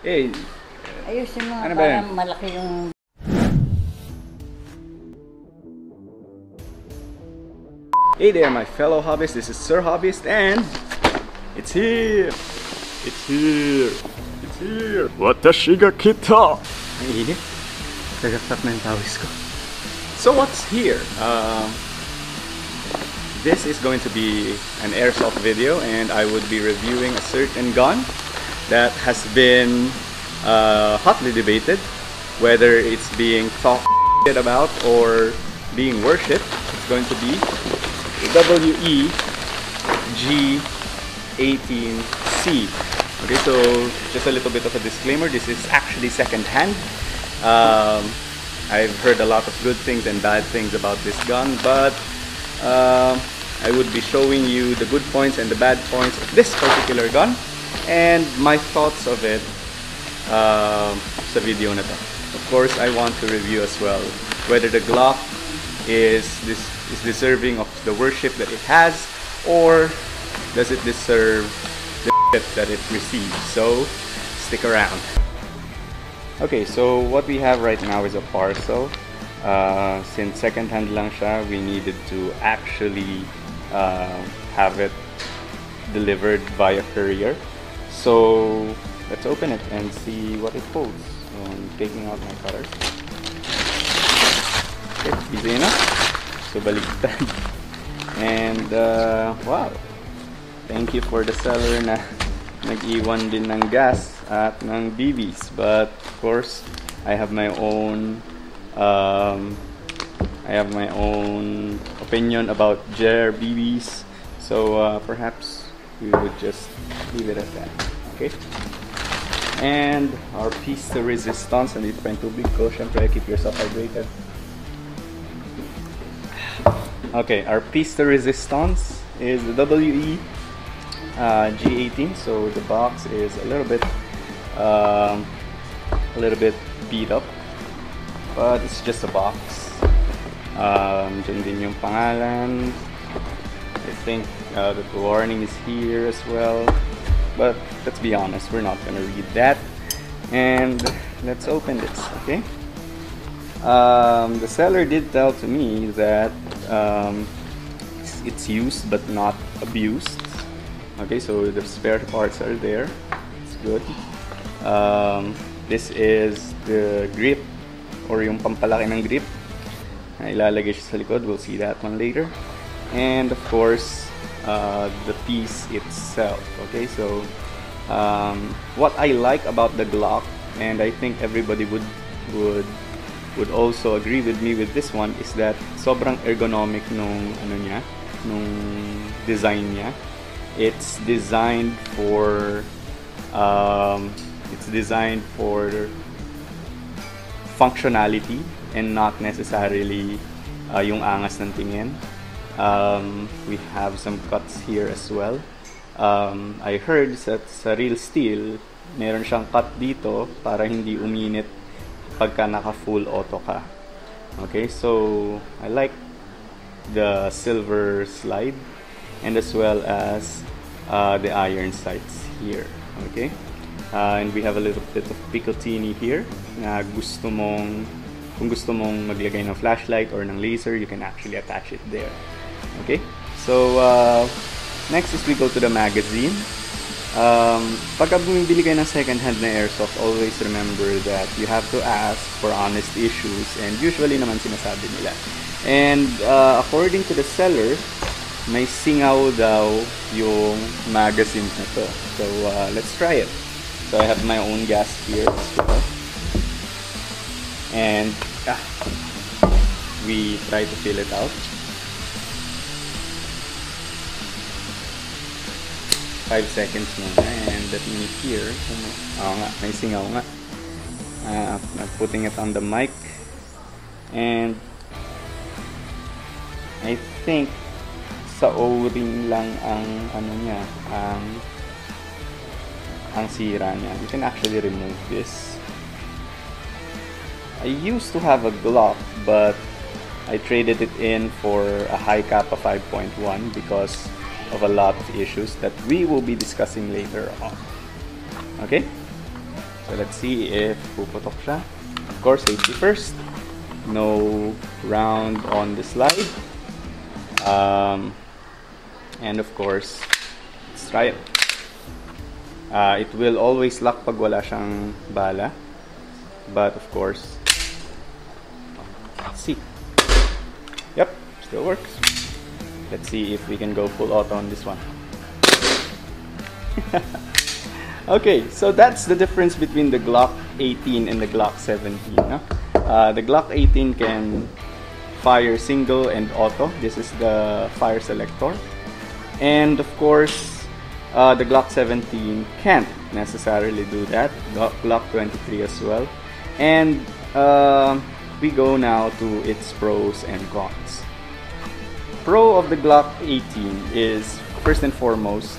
Eh, Ayusin mo nga ano ba yan? parang malaki yung... Hey there, my fellow hobbyists. This is Sir Hobbyist, and it's here. It's here. It's here. Watashi ga kita. Ang init. Tagaktak na yung tawis ko. So what's here? This is going to be an airsoft video, and I would be reviewing a certain gun that has been hotly debated, whether it's being talked about or being worshipped. It's going to be the WE G18c. Okay, so just a little bit of a disclaimer. This is actually second-hand. I've heard a lot of good things and bad things about this gun, but I would be showing you the good points and the bad points of this particular gun and my thoughts of it sa video na to. Of course, I want to review as well whether the Glock is deserving of the worship that it has, or does it deserve the shit that it receives. So stick around. Okay, so what we have right now is a parcel. Since second-hand lang siya, we needed to actually have it delivered via courier. So let's open it and see what it holds. I'm taking out my cutters. Okay, easy enough. So baliktad. And wow, thank you for the seller na nag-iwan din ng gas at ng BBs. But of course, I have my own opinion about GBBs. So perhaps we would just leave it at that. Okay. And our piece de resistance, and pa yung tubig ko, syempre keep yourself hydrated. Okay, our piece de resistance is the WE G18. So the box is a little bit beat up, but it's just a box. Dyan din yung pangalan. I think the warning is here as well, but let's be honest, we're not gonna read that. And let's open this. Okay. The seller did tell to me that it's used but not abused. Okay, so the spare parts are there. It's good. This is the grip, or yung pampalaki ng grip. Ilalagay siya sa likod. We'll see that one later. And of course, the piece itself. Okay, so what I like about the Glock, and I think everybody would also agree with me with this one, is that sobrang ergonomic nung design niya. It's designed for functionality and not necessarily yung angas ng tingin. We have some cuts here as well. I heard that sa real steel meron siyang cut dito para hindi uminit pagka naka full auto ka. Okay, so I like the silver slide, and as well as the iron sights here. Okay, and we have a little bit of Picottini here na kung gusto mong maglagay ng flashlight or ng laser, you can actually attach it there. Okay, so next is we go to the magazine. Pagka bumibili kayo ng second-hand na airsoft, always remember that you have to ask for honest issues, and usually naman sinasabi nila. And according to the seller, may singaw daw yung magazine na to. So let's try it. So I have my own gas here as well. And we try to fill it out. 5 seconds muna, and let me hear. Oo nga, may singaw nga. I'm putting it on the mic, and I think sa O-ring lang ang niya, ang sira niya. You can actually remove this. I used to have a Glock, but I traded it in for a high Kappa 5.1 because of a lot of issues that we will be discussing later on. Okay? So So let's see if puputok siya. Of course, safety first. No round on the slide. And of course, let's try it. It will always lock pag wala siyang bala. But of course, let's see. Yep, still works. Let's see if we can go full auto on this one. Okay, so that's the difference between the Glock 18 and the Glock 17. No? The Glock 18 can fire single and auto. This is the fire selector. And of course, the Glock 17 can't necessarily do that. Glock 23 as well. And we go now to its pros and cons. Pro of the Glock 18 is, first and foremost,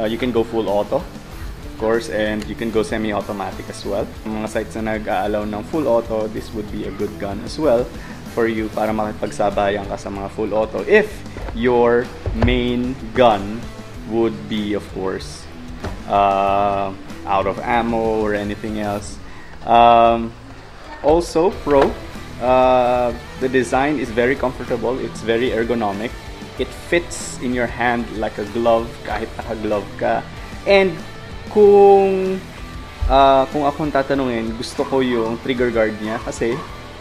you can go full auto, of course, and you can go semi-automatic as well. Mga sites na nag-aalaw ng full auto, this would be a good gun as well for you para makipagsabayan ka sa mga full auto if your main gun would be, of course, out of ammo or anything else. Also, pro, the design is very comfortable. It's very ergonomic. It fits in your hand like a glove, kahit naka-glove ka. And kung akong tatanungin, gusto ko yung trigger guard niya kasi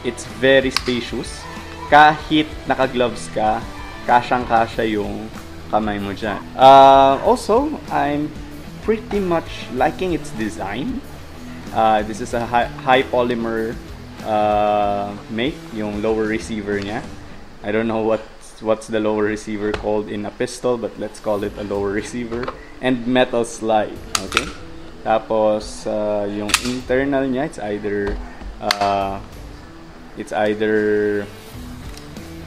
it's very spacious. Kahit naka-gloves ka, kasyang-kasya yung kamay mo dyan. Also, I'm pretty much liking its design. This is a high polymer make, yung lower receiver niya. I don't know what's the lower receiver called in a pistol, but let's call it a lower receiver. And metal slide, okay? Tapos yung internal niya, it's either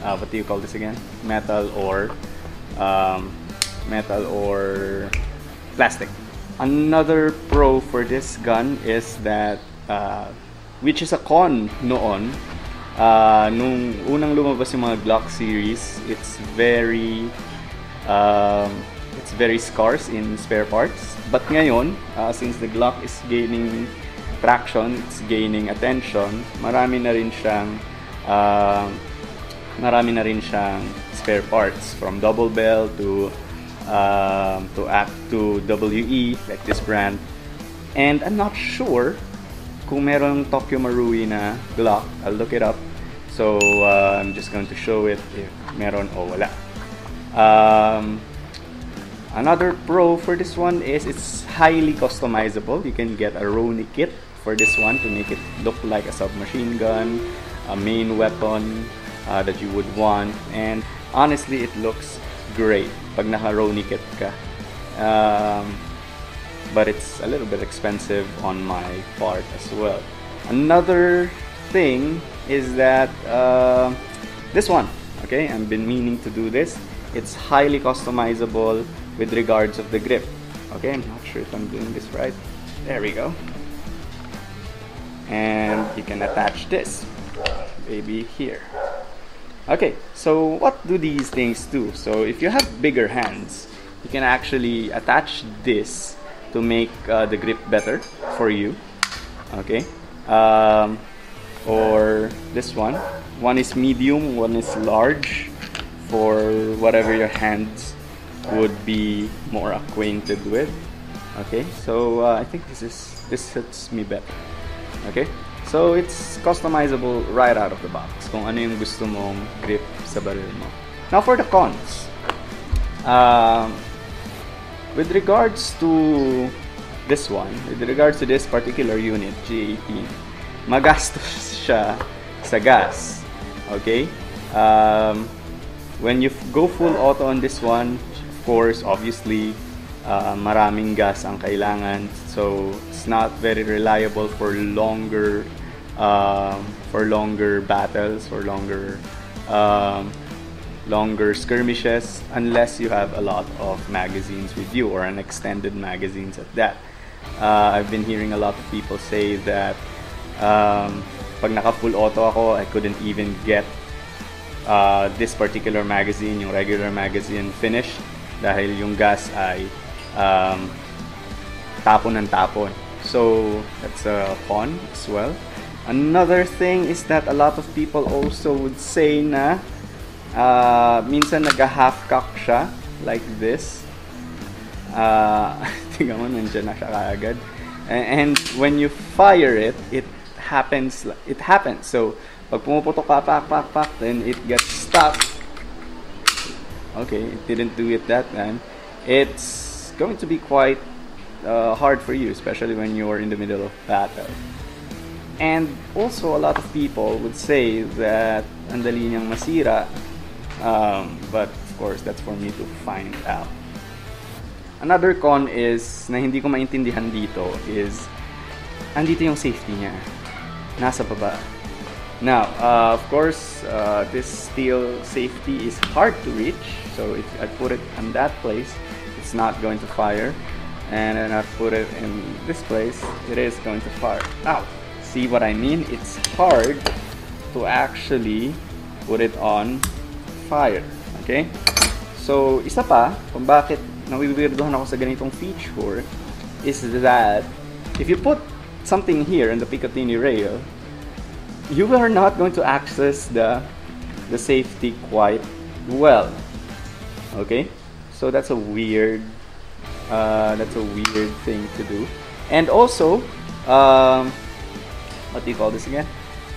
what do you call this again? Metal or plastic. Another pro for this gun is that which is a con noon, nung unang lumabas yung mga Glock series, it's very scarce in spare parts. But ngayon, since the Glock is gaining traction, it's gaining attention, marami na rin siyang spare parts, from double bell to WE, like this brand. And I'm not sure kung merong Tokyo Marui na Glock. I'll look it up. So I'm just going to show it if meron o wala. Another pro for this one is it's highly customizable. You can get a Roni kit for this one to make it look like a submachine gun, a main weapon that you would want. And honestly, it looks great pag naka-Roni kit ka. But it's a little bit expensive on my part as well. Another thing is that this one, okay, I've been meaning to do this. It's highly customizable with regards of the grip. Okay, I'm not sure if I'm doing this right. There we go. And you can attach this baby here. Okay, so what do these things do? So if you have bigger hands, you can actually attach this to make the grip better for you. Okay, or this one. One is medium, one is large, for whatever your hands would be more acquainted with. Okay, so I think this fits me better. Okay, so it's customizable right out of the box kung ano yung gusto mong grip sa baril mo. Now for the cons. With regards to this one, with regards to this particular unit, G18, magastos siya sa gas. Okay? When you go full auto on this one, of course, obviously, maraming gas ang kailangan. So, it's not very reliable for longer battles, for longer skirmishes, unless you have a lot of magazines with you, or an extended magazines at that. I've been hearing a lot of people say that pag naka full auto ako, I couldn't even get this particular magazine, yung regular magazine, finished dahil yung gas ay tapon ng tapon. So that's a con as well. Another thing is that a lot of people also would say na minsan nag-half cock siya like this. Tingnan mo, nandiyan na siya kaagad. And when you fire it, it happens. So pag pumuputok ka, pak, then it gets stuck. Okay, it didn't do it that time. It's going to be quite hard for you, especially when you're in the middle of battle. And also, a lot of people would say that ang dali niyang masira, but of course, that's for me to find out. Another con is, na hindi ko maintindihan dito, is andito yung safety niya. Nasa baba. Now, of course, this steel safety is hard to reach. So if I put it in that place, it's not going to fire. And then I put it in this place, it is going to fire. Ow! See what I mean? It's hard to actually put it on fire. Okay? So, isa pa, kung bakit nawiwirdohan ako sa ganitong feature, is that if you put something here in the Picatinny rail, you are not going to access the safety quite well. Okay? So that's a weird thing to do. And also, what do you call this again?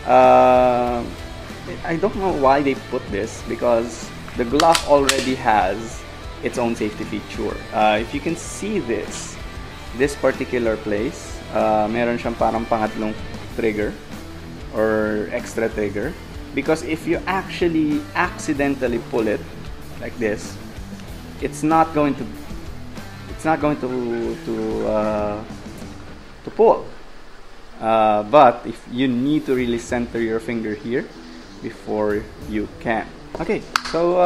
I don't know why they put this, because the Glock already has its own safety feature. If you can see this particular place, meron siyang parang pangatlong trigger or extra trigger, because if you actually accidentally pull it like this, it's not going to pull. But if you need to really center your finger here before you can. Okay, so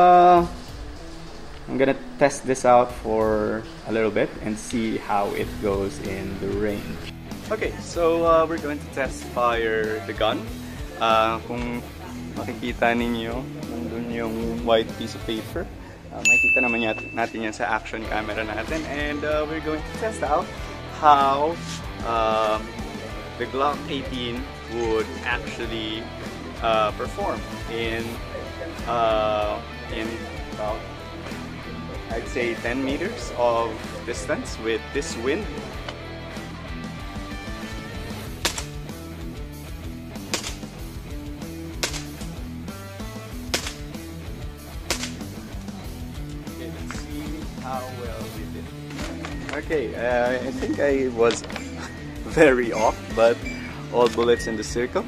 I'm gonna test this out for a little bit and see how it goes in the range. Okay, so we're going to test fire the gun. Kung makikita ninyo, nandun yung white piece of paper. Makikita naman natin yan sa action camera natin. And we're going to test out how the Glock 18 would actually perform in I'd say 10 meters of distance with this wind. Okay, let's see how well we did. Okay, I think I was very off, but all bullets in the circle.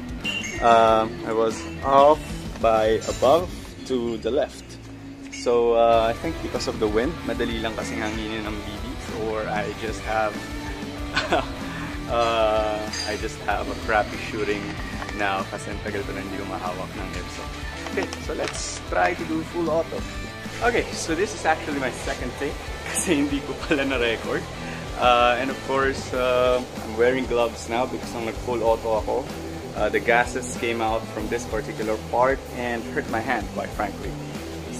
I was off by above to the left. So I think because of the wind, madali lang kasing hanginin ng BBs, or I just have a crappy shooting now kasi tagal ko na hindi ko mahawak ng Airsoft. Okay, so let's try to do full auto. Okay, so this is actually my second take kasi hindi ko pala na-record. And of course, I'm wearing gloves now because nung nag-full auto ako, the gases came out from this particular part and hurt my hand, quite frankly.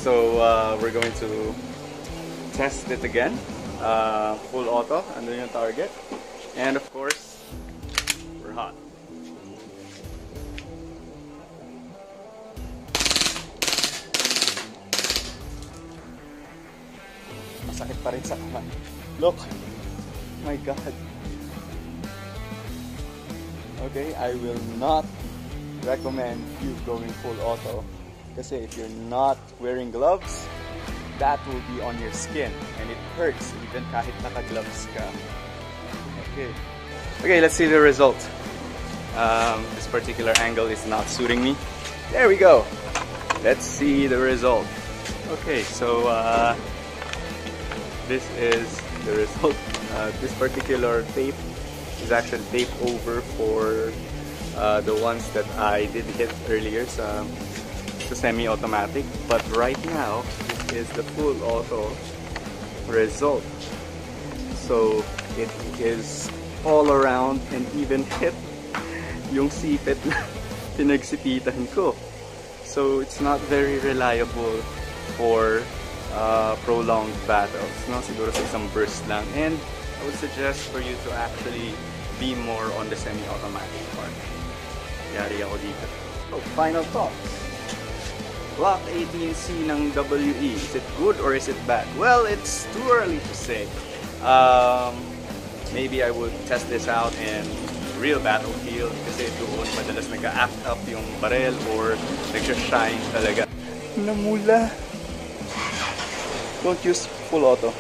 So we're going to test it again, full auto, andun yung target, and of course, we're hot. Masakit pa rin sa kamay. Look! My God! Okay, I will not recommend you going full auto. Kasi if you're not wearing gloves, that will be on your skin and it hurts even kahit naka-gloves ka. Okay. Okay, let's see the result. This particular angle is not suiting me. There we go. Let's see the result. Okay, so this is the result. This particular tape is actually taped over for the ones that I did hit earlier. So semi-automatic, but right now this is the full auto result. So it is all around and even hit yung sipit na pinagsipitan ko. So it's not very reliable for prolonged battles. No, siguro sa isang burst lang. And I would suggest for you to actually be more on the semi-automatic part. Yari ako dito. So, final thoughts. Glock 18c ng WE. Is it good or is it bad? Well, it's too early to say. Maybe I would test this out in real battlefield kasi doon madalas nag-act up yung barrel or nagsha-shine talaga. Namula. Don't use full auto.